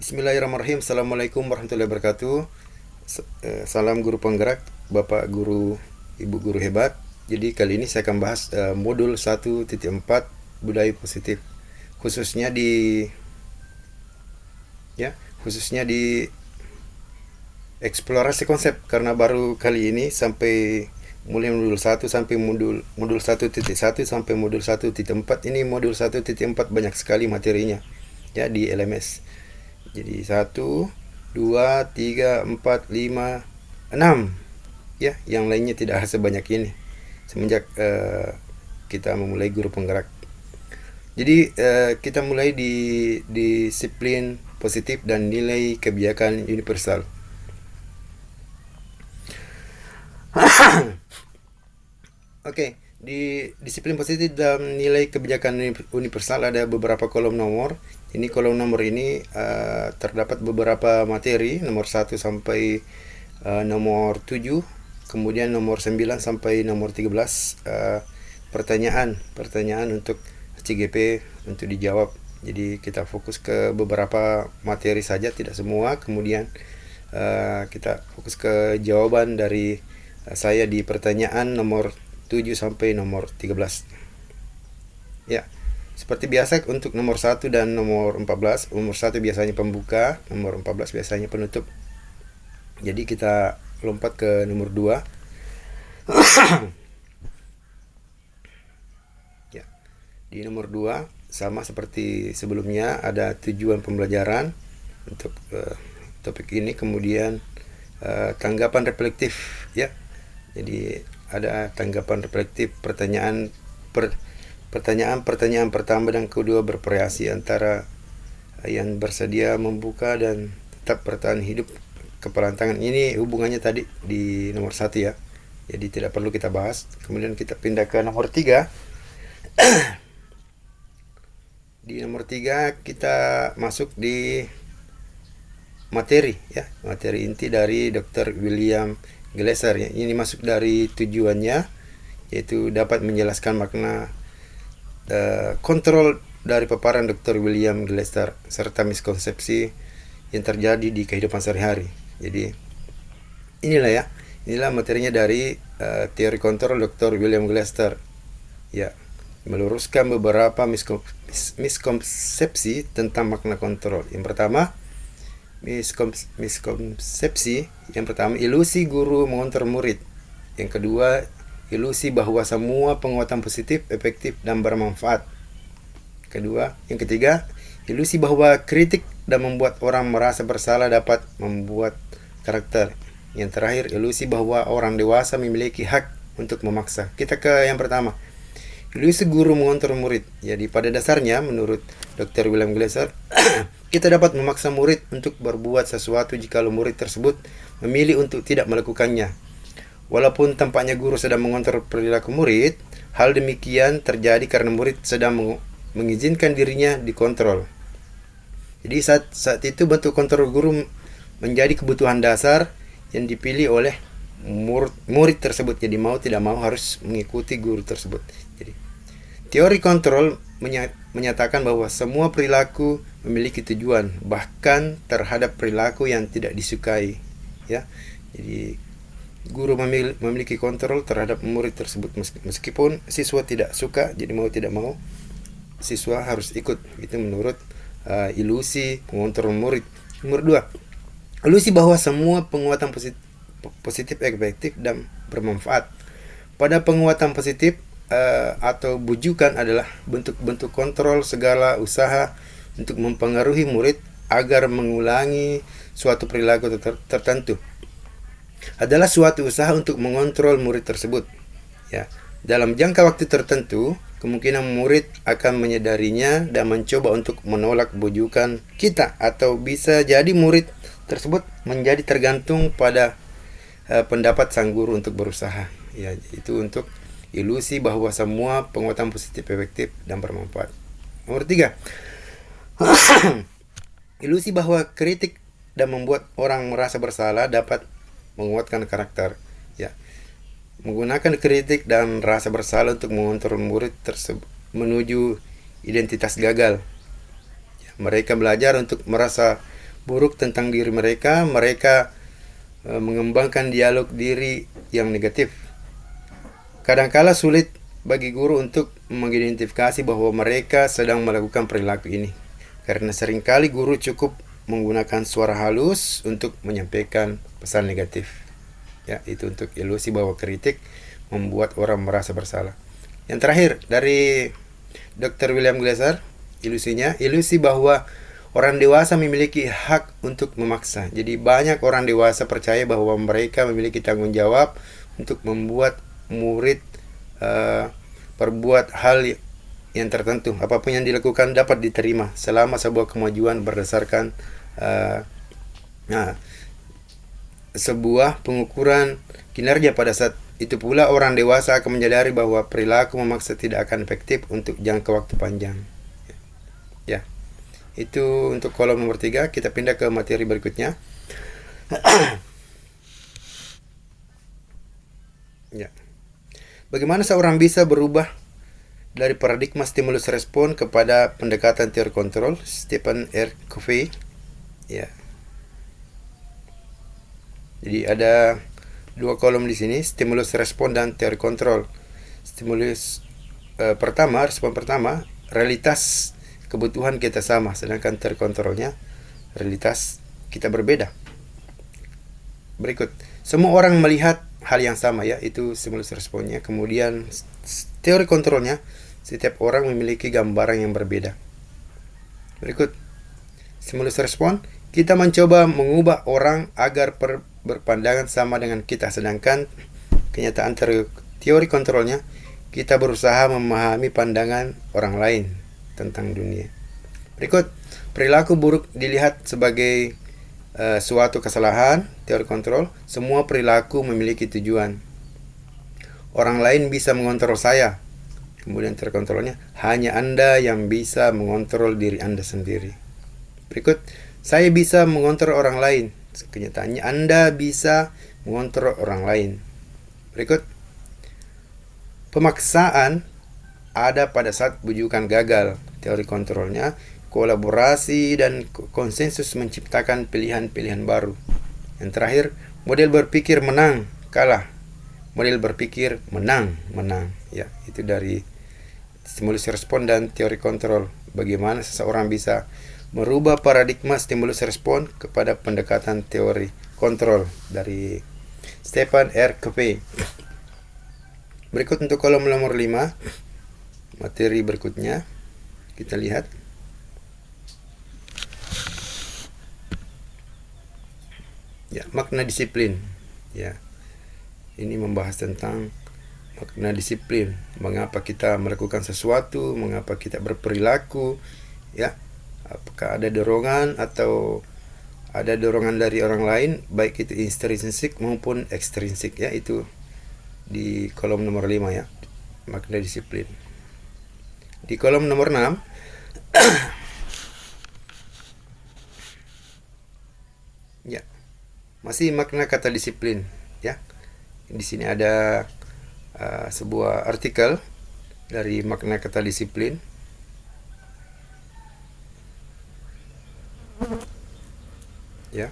Bismillahirrahmanirrahim. Assalamualaikum warahmatullahi wabarakatuh. Salam guru penggerak, Bapak guru, Ibu guru hebat. Jadi kali ini saya akan bahas modul 1.4 budaya positif. Khususnya di eksplorasi konsep, karena baru kali ini sampai mulai modul 1 sampai modul 1.1 sampai modul 1.4. Ini modul 1.4 banyak sekali materinya ya di LMS. Jadi 1, 2, 3, 4, 5, 6 ya, yang lainnya tidak sebanyak ini semenjak kita memulai guru penggerak. Jadi kita mulai di disiplin positif dan nilai kebijakan universal. Oke, di disiplin positif dan nilai kebijakan universal ada beberapa kolom nomor. Ini kolom nomor ini terdapat beberapa materi, nomor 1 sampai nomor 7, kemudian nomor 9 sampai nomor 13 pertanyaan untuk CGP untuk dijawab. Jadi kita fokus ke beberapa materi saja, tidak semua. Kemudian kita fokus ke jawaban dari saya di pertanyaan nomor 7 sampai nomor 13. Ya, seperti biasa untuk nomor 1 dan nomor 14. Nomor 1 biasanya pembuka, nomor 14 biasanya penutup. Jadi kita lompat ke nomor 2. Ya. Di nomor 2 sama seperti sebelumnya, ada tujuan pembelajaran untuk topik ini, kemudian tanggapan reflektif ya. Jadi ada tanggapan reflektif, pertanyaan pertama dan kedua bervariasi antara yang bersedia membuka dan tetap bertahan hidup kepalan tangan. Ini hubungannya tadi di nomor 1 ya. Jadi tidak perlu kita bahas. Kemudian kita pindah ke nomor 3. Di nomor 3 kita masuk di materi ya, materi inti dari Dr. William Glasser ya. Ini masuk dari tujuannya, yaitu dapat menjelaskan makna kontrol dari paparan Dr. William Glasser serta miskonsepsi yang terjadi di kehidupan sehari-hari. Jadi inilah materinya dari teori kontrol Dr. William Glasser ya, meluruskan beberapa miskonsepsi tentang makna kontrol. Yang pertama, miskonsepsi yang pertama, ilusi guru mengontrol murid. Yang kedua, ilusi bahwa semua penguatan positif efektif dan bermanfaat. Yang ketiga, ilusi bahwa kritik dan membuat orang merasa bersalah dapat membuat karakter. Yang terakhir, ilusi bahwa orang dewasa memiliki hak untuk memaksa. Kita ke yang pertama, ilusi guru mengontrol murid. Jadi pada dasarnya menurut Dr. William Glasser kita dapat memaksa murid untuk berbuat sesuatu jika murid tersebut memilih untuk tidak melakukannya. Walaupun tampaknya guru sedang mengontrol perilaku murid, hal demikian terjadi karena murid sedang mengizinkan dirinya dikontrol. Jadi saat itu bentuk kontrol guru menjadi kebutuhan dasar yang dipilih oleh murid tersebut. Jadi mau tidak mau harus mengikuti guru tersebut. Jadi teori kontrol menyatakan bahwa semua perilaku memiliki tujuan, bahkan terhadap perilaku yang tidak disukai ya. Jadi guru memiliki kontrol terhadap murid tersebut, meskipun siswa tidak suka. Jadi mau tidak mau siswa harus ikut. Itu menurut ilusi mengontrol murid. Nomor 2, ilusi bahwa semua penguatan positif efektif dan bermanfaat. Pada penguatan positif atau bujukan adalah bentuk-bentuk kontrol segala usaha untuk mempengaruhi murid agar mengulangi suatu perilaku tertentu. Adalah suatu usaha untuk mengontrol murid tersebut ya. Dalam jangka waktu tertentu, kemungkinan murid akan menyadarinya dan mencoba untuk menolak bujukan kita, atau bisa jadi murid tersebut menjadi tergantung pada pendapat sang guru untuk berusaha ya. Itu untuk ilusi bahwa semua penguatan positif efektif dan bermanfaat. Nomor 3, ilusi bahwa kritik dan membuat orang merasa bersalah dapat menguatkan karakter ya. Menggunakan kritik dan rasa bersalah untuk mengontrol murid tersebut menuju identitas gagal. Mereka belajar untuk merasa buruk tentang diri mereka, mereka mengembangkan dialog diri yang negatif. Kadangkala sulit bagi guru untuk mengidentifikasi bahwa mereka sedang melakukan perilaku ini, karena seringkali guru cukup menggunakan suara halus untuk menyampaikan pesan negatif. Ya, itu untuk ilusi bahwa kritik membuat orang merasa bersalah. Yang terakhir dari Dr. William Glasser, ilusi bahwa orang dewasa memiliki hak untuk memaksa. Jadi banyak orang dewasa percaya bahwa mereka memiliki tanggung jawab untuk membuat murid perbuat hal yang tertentu. Apapun yang dilakukan dapat diterima selama sebuah kemajuan berdasarkan sebuah pengukuran kinerja. Pada saat itu pula orang dewasa akan menyadari bahwa perilaku memaksa tidak akan efektif untuk jangka waktu panjang. Ya, itu untuk kolom nomor 3. Kita pindah ke materi berikutnya. Ya. Bagaimana seorang bisa berubah dari paradigma stimulus respon kepada pendekatan teori kontrol? Stephen R. Covey. Ya. Jadi ada 2 kolom di sini, stimulus respon dan teori kontrol. Stimulus respon pertama, realitas kebutuhan kita sama, sedangkan teori kontrolnya realitas kita berbeda. Berikut, semua orang melihat hal yang sama, ya, itu stimulus responnya. Kemudian teori kontrolnya, setiap orang memiliki gambaran yang berbeda. Berikut, stimulus respon, kita mencoba mengubah orang agar berpandangan sama dengan kita, sedangkan kenyataan teori kontrolnya, kita berusaha memahami pandangan orang lain tentang dunia. Berikut, perilaku buruk dilihat sebagai suatu kesalahan. Teori kontrol, semua perilaku memiliki tujuan. Orang lain bisa mengontrol saya. Kemudian teori kontrolnya, hanya Anda yang bisa mengontrol diri Anda sendiri. Berikut, saya bisa mengontrol orang lain. Kenyataannya Anda bisa mengontrol orang lain. Berikut, pemaksaan ada pada saat bujukan gagal. Teori kontrolnya, kolaborasi dan konsensus menciptakan pilihan-pilihan baru. Yang terakhir, model berpikir menang, kalah. Model berpikir menang. Ya, itu dari stimulus respon dan teori kontrol. Bagaimana seseorang bisa merubah paradigma stimulus respon kepada pendekatan teori kontrol dari Stephen R. Covey. Berikut untuk kolom nomor 5, materi berikutnya. Kita lihat. Ya, makna disiplin. Ya. Ini membahas tentang makna disiplin. Mengapa kita melakukan sesuatu, mengapa kita berperilaku, ya. Apakah ada dorongan atau ada dorongan dari orang lain, baik itu intrinsik maupun ekstrinsik, ya. Itu di kolom nomor 5, ya. Makna disiplin. Di kolom nomor 6 ya. Masih makna kata disiplin, ya. Di sini ada sebuah artikel dari makna kata disiplin. Ya.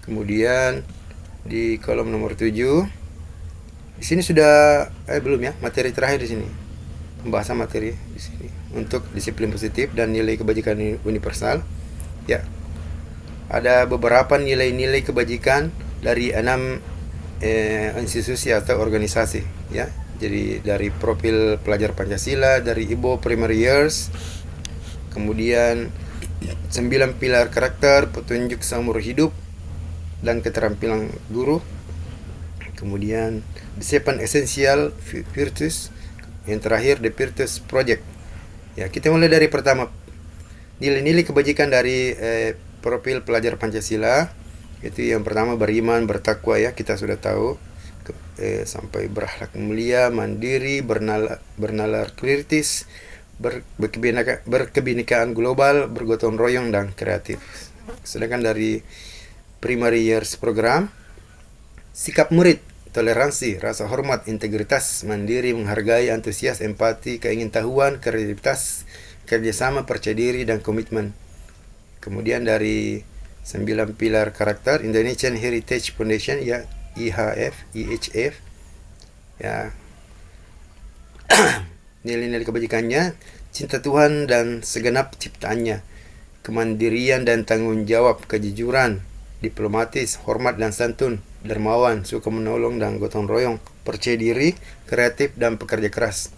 Kemudian di kolom nomor 7, di sini sudah belum, ya, materi terakhir di sini. Pembahasan materi di sini untuk disiplin positif dan nilai kebajikan universal. Ya. Ada beberapa nilai-nilai kebajikan dari 6 institusi atau organisasi, ya. Jadi dari profil pelajar Pancasila, dari IBO Primary Years, kemudian 9 pilar karakter, petunjuk seumur hidup, dan keterampilan guru. Kemudian the 7 essential virtues. Yang terakhir the Virtues Project. Ya, kita mulai dari pertama, nilai-nilai kebajikan dari profil pelajar Pancasila. Itu yang pertama, beriman, bertakwa, ya, kita sudah tahu. Sampai berakhlak mulia, mandiri, bernalar kritis, berkebinekaan global, bergotong royong, dan kreatif. Sedangkan dari Primary Years Program, sikap murid, toleransi, rasa hormat, integritas, mandiri, menghargai, antusias, empati, keingintahuan, kreativitas, kerjasama, percaya diri, dan komitmen. Kemudian dari 9 pilar karakter Indonesian Heritage Foundation, ya, IHF ya. Nilai-nilai kebajikannya: cinta Tuhan dan segenap ciptaannya, kemandirian dan tanggung jawab, kejujuran, diplomatis, hormat dan santun, dermawan, suka menolong dan gotong royong, percaya diri, kreatif dan pekerja keras,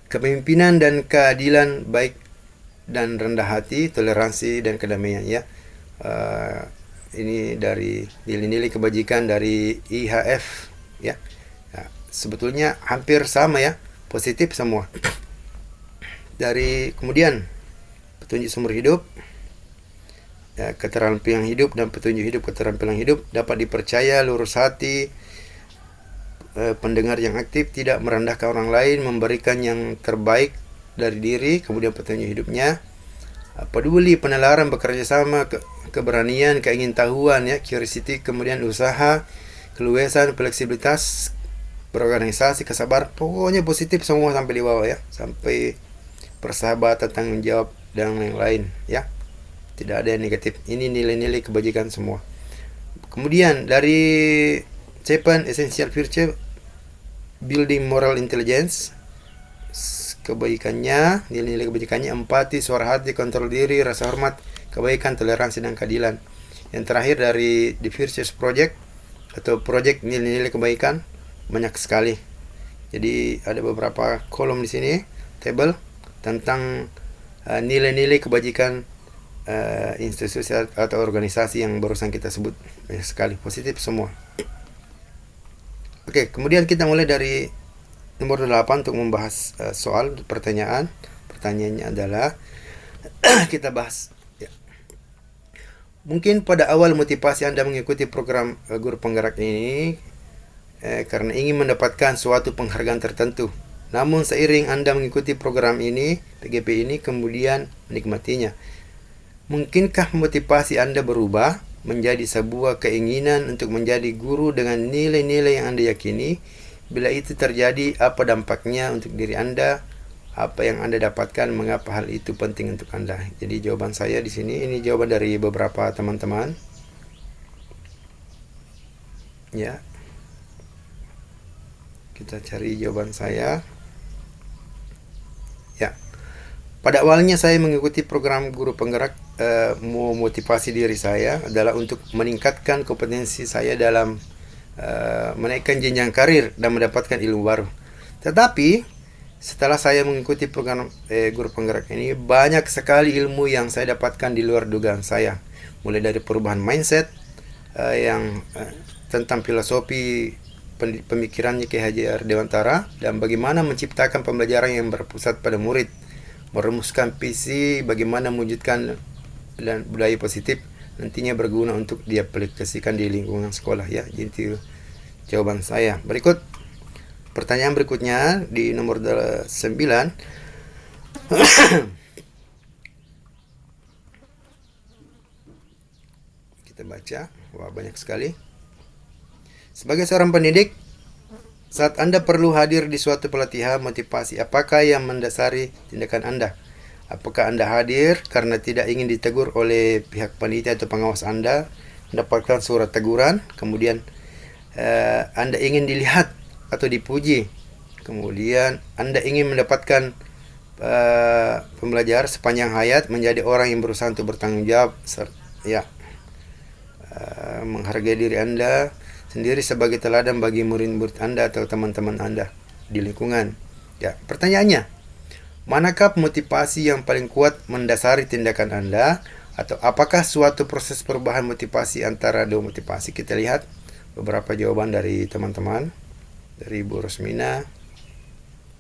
kepemimpinan dan keadilan, baik dan rendah hati, toleransi dan kedamaian, ya. Ini dari nilai-nilai kebajikan dari IHF, ya. Sebetulnya hampir sama, ya, positif semua. Dari kemudian petunjuk sumber hidup, ya, keterampilan hidup dan petunjuk hidup. Keterampilan hidup: dapat dipercaya, lurus hati, pendengar yang aktif, tidak merendahkan orang lain, memberikan yang terbaik dari diri. Kemudian petunjuk hidupnya: peduli, penalaran, bekerja sama, keberanian, keingintahuan, ya, curiosity. Kemudian usaha, keluasan, fleksibilitas, berorganisasi, kesabaran. Pokoknya positif semua sampai di bawah, ya, sampai persahabatan, tanggung jawab dan lain-lain, ya. Tidak ada yang negatif. Ini nilai-nilai kebajikan semua. Kemudian dari 7 essential virtue building moral intelligence, kebaikannya, nilai-nilai kebajikannya: empati, suara hati, kontrol diri, rasa hormat, kebaikan, toleransi dan keadilan. Yang terakhir dari The Virtues Project atau project nilai-nilai kebaikan, banyak sekali. Jadi ada beberapa kolom di sini, table tentang nilai-nilai kebajikan institusi atau organisasi yang barusan kita sebut. Banyak sekali, positif semua. Oke, kemudian kita mulai dari nomor 8 untuk membahas soal pertanyaan. Pertanyaannya adalah kita bahas, ya. Mungkin pada awal motivasi Anda mengikuti program guru penggerak ini karena ingin mendapatkan suatu penghargaan tertentu. Namun seiring Anda mengikuti program ini, PGP ini, kemudian menikmatinya, mungkinkah motivasi Anda berubah menjadi sebuah keinginan untuk menjadi guru dengan nilai-nilai yang Anda yakini? Bila itu terjadi, apa dampaknya untuk diri Anda? Apa yang Anda dapatkan? Mengapa hal itu penting untuk Anda? Jadi jawaban saya di sini, ini jawaban dari beberapa teman-teman, ya. Kita cari jawaban saya. Ya. Pada awalnya saya mengikuti program guru penggerak, motivasi diri saya adalah untuk meningkatkan kompetensi saya dalam menaikkan jenjang karir dan mendapatkan ilmu baru. Tetapi setelah saya mengikuti program guru penggerak ini, banyak sekali ilmu yang saya dapatkan di luar dugaan saya. Mulai dari perubahan mindset yang tentang filosofi pemikirannya Ki Hajar Dewantara, dan bagaimana menciptakan pembelajaran yang berpusat pada murid, merumuskan visi bagaimana mewujudkan dan budaya positif nantinya berguna untuk diaplikasikan di lingkungan sekolah, ya. Jadi jawaban saya. Berikut pertanyaan berikutnya di nomor 9. Kita baca. Wah, banyak sekali. Sebagai seorang pendidik, saat Anda perlu hadir di suatu pelatihan motivasi, apakah yang mendasari tindakan Anda? Apakah Anda hadir karena tidak ingin ditegur oleh pihak panitia atau pengawas Anda, mendapatkan surat teguran, kemudian Anda ingin dilihat atau dipuji, kemudian Anda ingin mendapatkan pembelajaran sepanjang hayat, menjadi orang yang berusaha untuk bertanggung jawab, ya, menghargai diri Anda sendiri sebagai teladan bagi murid-murid Anda atau teman-teman Anda di lingkungan. Ya, pertanyaannya, manakah motivasi yang paling kuat mendasari tindakan Anda? Atau apakah suatu proses perubahan motivasi antara dua motivasi? Kita lihat beberapa jawaban dari teman-teman. Dari Ibu Rosmina,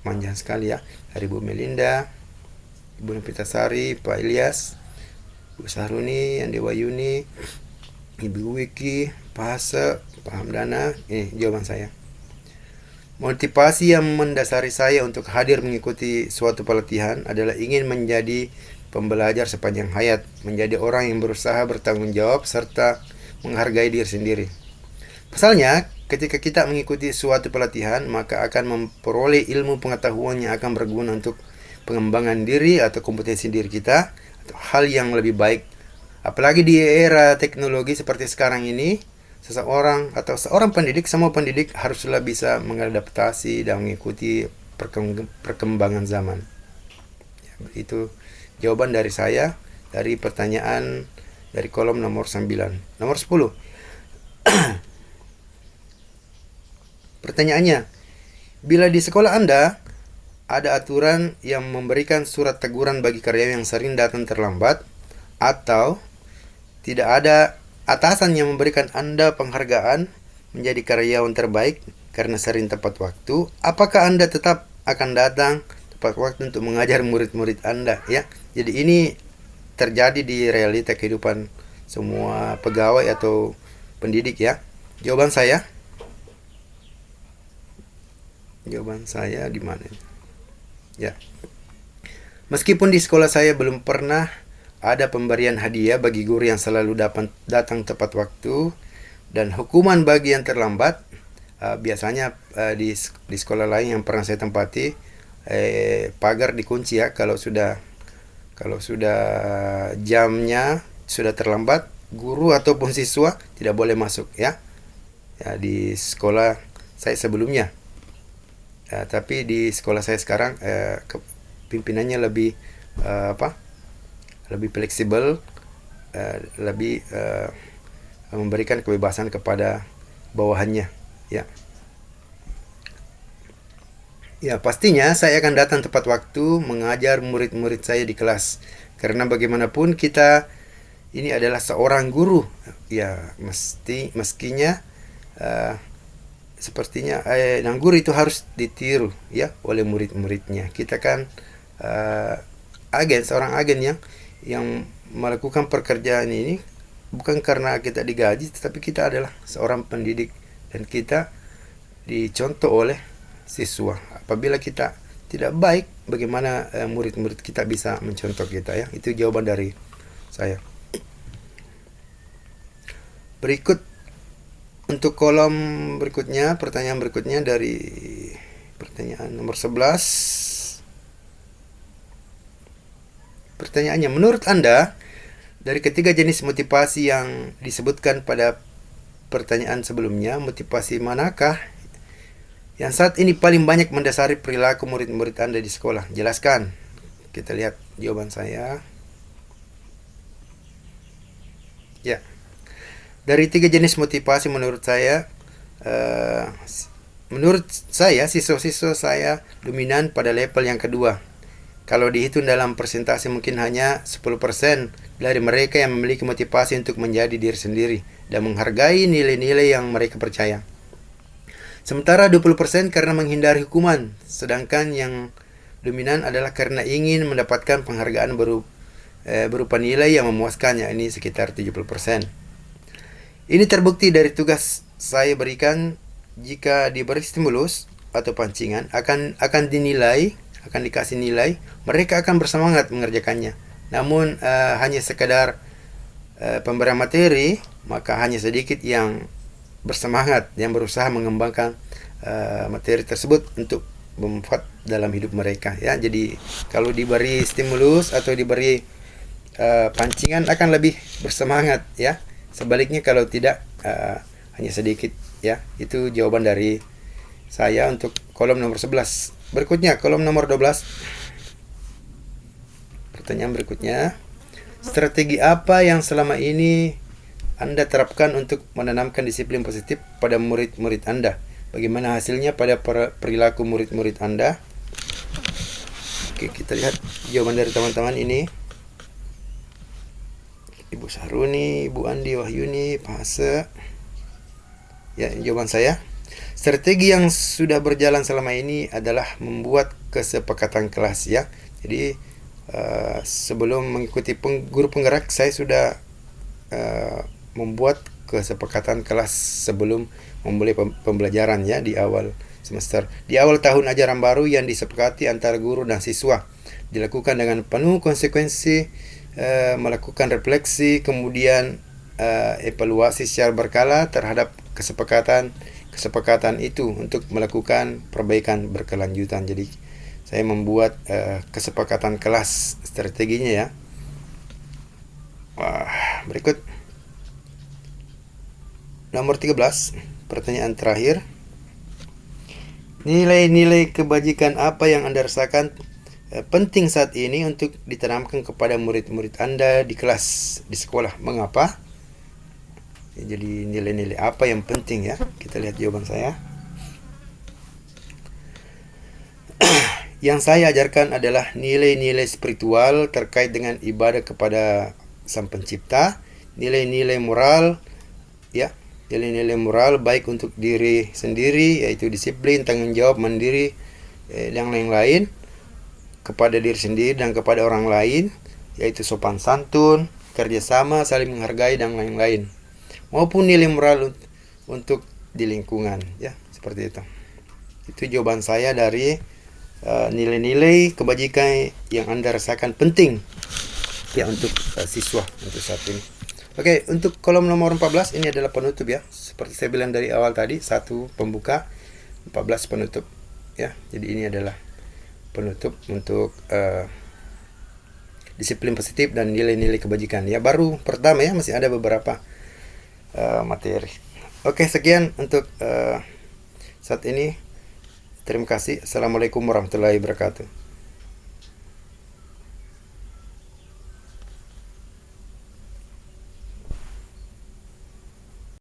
manjang sekali, ya. Dari Bu Melinda, Ibu Novitasari, Pak Ilyas, Bu Sahruni, Andi Wayuni, Ibu Wiki, Pak Hase, Pak Hamdana. Ini jawaban saya. Motivasi yang mendasari saya untuk hadir mengikuti suatu pelatihan adalah ingin menjadi pembelajar sepanjang hayat, menjadi orang yang berusaha bertanggung jawab serta menghargai diri sendiri. Pasalnya, ketika kita mengikuti suatu pelatihan, maka akan memperoleh ilmu pengetahuan yang akan berguna untuk pengembangan diri atau kompetensi diri kita hal yang lebih baik. Apalagi di era teknologi seperti sekarang ini, seseorang atau seorang pendidik, semua pendidik haruslah bisa mengadaptasi dan mengikuti perkembangan zaman. Ya, itu jawaban dari saya dari pertanyaan dari kolom nomor 9. Nomor 10. Pertanyaannya, bila di sekolah Anda ada aturan yang memberikan surat teguran bagi karyawan yang sering datang terlambat, atau tidak ada atasan yang memberikan Anda penghargaan menjadi karyawan terbaik karena sering tepat waktu, apakah Anda tetap akan datang tepat waktu untuk mengajar murid-murid Anda? Ya, jadi ini terjadi di realita kehidupan semua pegawai atau pendidik ya. Jawaban saya di mana? Ya. Meskipun di sekolah saya belum pernah ada pemberian hadiah bagi guru yang selalu datang tepat waktu dan hukuman bagi yang terlambat, biasanya di sekolah lain yang pernah saya tempati, pagar dikunci ya. Kalau sudah jamnya sudah terlambat, guru ataupun siswa tidak boleh masuk ya. Ya, di sekolah saya sebelumnya. Tapi di sekolah saya sekarang pimpinannya lebih lebih fleksibel, lebih memberikan kebebasan kepada bawahannya ya. Ya, pastinya saya akan datang tepat waktu mengajar murid-murid saya di kelas, karena bagaimanapun kita ini adalah seorang guru ya, meskinya sepertinya guru itu harus ditiru ya oleh murid-muridnya. Kita kan seorang agen yang melakukan pekerjaan ini bukan karena kita digaji, tetapi kita adalah seorang pendidik dan kita dicontoh oleh siswa. Apabila kita tidak baik, bagaimana murid-murid kita bisa mencontoh kita ya. Itu jawaban dari saya. Berikut untuk kolom berikutnya, pertanyaan berikutnya dari pertanyaan nomor 11. Pertanyaannya, menurut Anda, dari ketiga jenis motivasi yang disebutkan pada pertanyaan sebelumnya, motivasi manakah yang saat ini paling banyak mendasari perilaku murid-murid Anda di sekolah? Jelaskan. Kita lihat jawaban saya. Ya. Dari tiga jenis motivasi menurut saya siswa-siswa saya dominan pada level yang kedua. Kalau dihitung dalam persentase mungkin hanya 10% dari mereka yang memiliki motivasi untuk menjadi diri sendiri dan menghargai nilai-nilai yang mereka percaya. Sementara 20% karena menghindari hukuman, sedangkan yang dominan adalah karena ingin mendapatkan penghargaan berupa nilai yang memuaskan, yakni sekitar 70%. Ini terbukti dari tugas saya berikan. Jika diberi stimulus atau pancingan akan dikasih nilai, mereka akan bersemangat mengerjakannya. Namun hanya sekadar pemberian materi, maka hanya sedikit yang bersemangat, yang berusaha mengembangkan materi tersebut untuk bermanfaat dalam hidup mereka ya. Jadi kalau diberi stimulus atau diberi pancingan akan lebih bersemangat ya. Sebaliknya kalau tidak, hanya sedikit ya. Itu jawaban dari saya untuk kolom nomor 11. Berikutnya kolom nomor 12. Pertanyaan berikutnya, strategi apa yang selama ini Anda terapkan untuk menanamkan disiplin positif pada murid-murid Anda? Bagaimana hasilnya pada perilaku murid-murid Anda? Oke, kita lihat jawaban dari teman-teman ini. Ibu Sahruni, Ibu Andi Wahyuni, Pak Hase. Ya, jawaban saya. Strategi yang sudah berjalan selama ini adalah membuat kesepakatan kelas ya. Jadi sebelum mengikuti guru penggerak, saya sudah membuat kesepakatan kelas sebelum memulai pembelajaran ya di awal semester. Di awal tahun ajaran baru yang disepakati antara guru dan siswa. Dilakukan dengan penuh konsekuensi, melakukan refleksi, kemudian evaluasi secara berkala terhadap kesepakatan itu untuk melakukan perbaikan berkelanjutan. Jadi saya membuat kesepakatan kelas strateginya ya. berikut nomor 13, pertanyaan terakhir. Nilai-nilai kebajikan apa yang Anda rasakan penting saat ini untuk ditanamkan kepada murid-murid Anda di kelas, di sekolah? Mengapa? Jadi nilai-nilai apa yang penting ya? Kita lihat jawaban saya. Yang saya ajarkan adalah nilai-nilai spiritual terkait dengan ibadah kepada Sang Pencipta, nilai-nilai moral ya, nilai-nilai moral baik untuk diri sendiri yaitu disiplin, tanggung jawab, mandiri, yang lain-lain, kepada diri sendiri dan kepada orang lain yaitu sopan santun, kerjasama, saling menghargai dan lain-lain, maupun nilai moral untuk di lingkungan ya, seperti itu. Itu jawaban saya dari nilai-nilai kebajikan yang Anda rasakan penting ya untuk siswa untuk saat ini. Oke, untuk kolom nomor 14 ini adalah penutup ya. Seperti saya bilang dari awal tadi, 1 pembuka, 14 penutup ya. Jadi ini adalah penutup untuk disiplin positif dan nilai-nilai kebajikan ya. Baru pertama ya, masih ada beberapa materi. Oke, sekian untuk saat ini. Terima kasih. Assalamualaikum warahmatullahi wabarakatuh.